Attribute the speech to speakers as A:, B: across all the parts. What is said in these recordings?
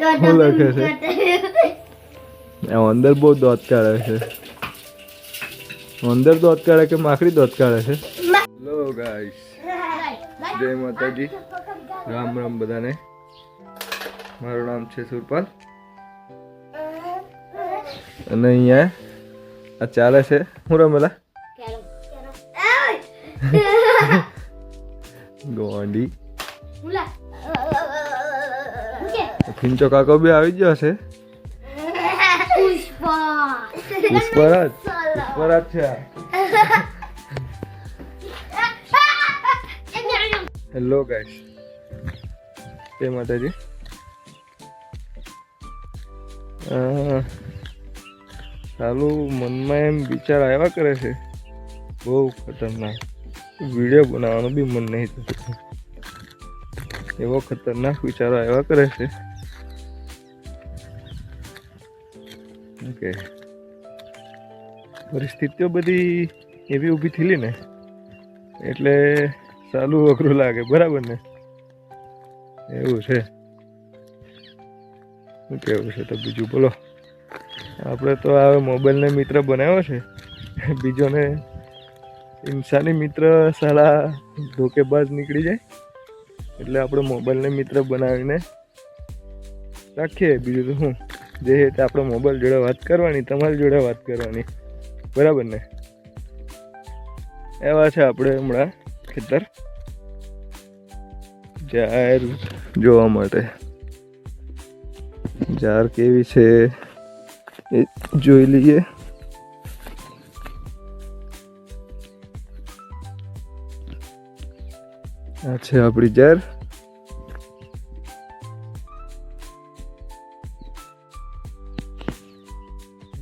A: શું લખે છે? અંદર બહુ દોત કાઢે છે. અંદર દોત કાઢે કે માખડી દોત કાઢે છે? હેલો ગાઈસ, જય માતાજી, રામ રામ બધાને. મારું નામ છે સુરપાલ અને અહીંયા આ ચાલે છે હું રમેલા ગોંડી ફિંચો કાકો બી આવી ગયો છે. પુષ્પરાજ છે. હેલો ગાઈસ, જય માતાજી. ચાલુ મનમાં એમ વિચાર આવ્યા કરે છે બહુ ખતરનાક. વિડીયો બનાવવાનું બી મન નહીં થતું, એવો ખતરનાક વિચારો આવ્યા કરે છે. ઓકે, પરિસ્થિતિઓ બધી એવી ઊભી થયેલી ને એટલે સાલું અઘરું લાગે, બરાબર ને? એવું છે. શું કેવું છે તો બીજું બોલો. આપણે તો આ મોબાઈલને મિત્ર બનાવ્યો છે, બીજોને ઇન્સાની મિત્ર સાલા ધોકેબાજ નીકળી જાય એટલે આપણે મોબાઈલને મિત્ર બનાવીને રાખીએ. બીજું તો શું, જે તે આપણે મોબાઈલ જોડે વાત કરવાની, તમારી જોડે વાત કરવાની, બરાબર ને? એવા છે આપણે હમણાં ખેતર જાહેર જોવા માટે. જાર કેવી છે એ જોઈ લઈએ. આ છે આપણી જાર.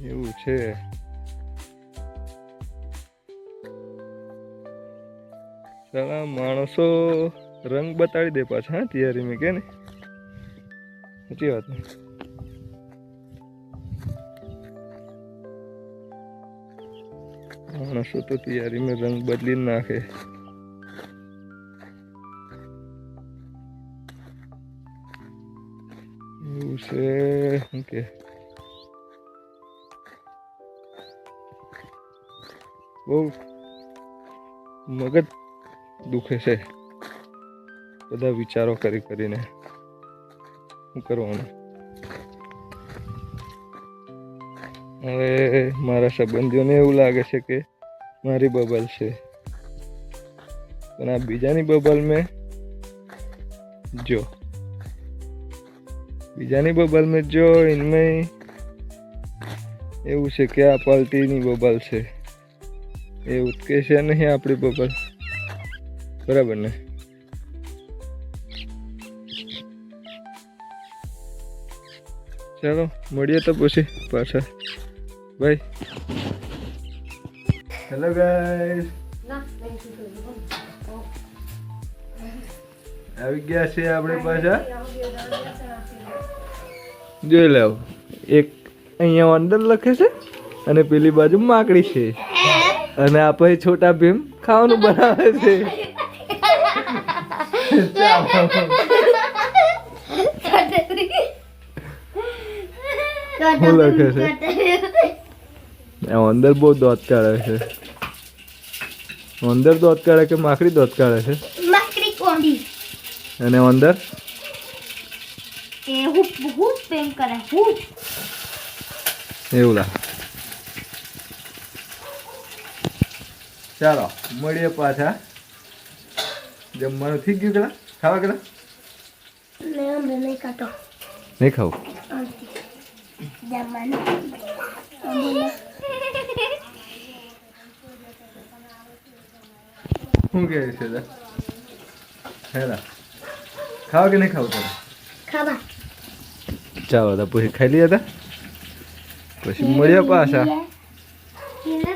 A: એવું છે. સાલા માણસો રંગ બતાડી દે પાછા. હા, તૈયારી મેં કે ને, સાચી વાત ને? માણસો તો તૈયારી મેં રંગ બદલી નાખે. એવું છે. શું કે બહુ મગજ દુખે છે બધા વિચારો કરી કરીને. શું કરવાનું હવે? મારા સંબંધીઓને એવું લાગે છે કે મારી બબલ છે, પણ આ બીજાની બબલ મેં જો ઇનमें એવું છે કે આ પલટીની બબલ છે, એ ઉતકે છે નહીં આપણી બબલ, બરાબર ને? ચાલો મળીએ તો પછી પાછા. બાય. હેલો ગાઈસ, આવી ગયા છે આપણે પાછા. જોઈ લેવ, એક અહીંયા અંદર લખે છે અને પેલી બાજુ માકડી છે, અને આપણે છોટા ભીમ ખાવાનું બનાવે છે. શું લખે છે? અંદર બહુ દોત કાઢે છે. અંદર દોત કાઢે કે માકડી દોત કાઢે છે?
B: માકડી કોંડી.
A: અને અંદર
B: એ હુપ હુપ પેમ કરે હુપ.
A: એવું લાગે. ચાલો મળીએ પાછા. જમવાનું થઈ ગયું? પેલા ખાવા પેલા
B: નહીં કાઢો,
A: નહીં ખાવું.
B: જમવાનું
A: શું કહે છે? હેલા ખાવા કે નહીં ખાવું?
B: ખાવા.
A: ચાલો તો પછી ખાઈ લઈએ હતા, પછી મળીએ પાછા.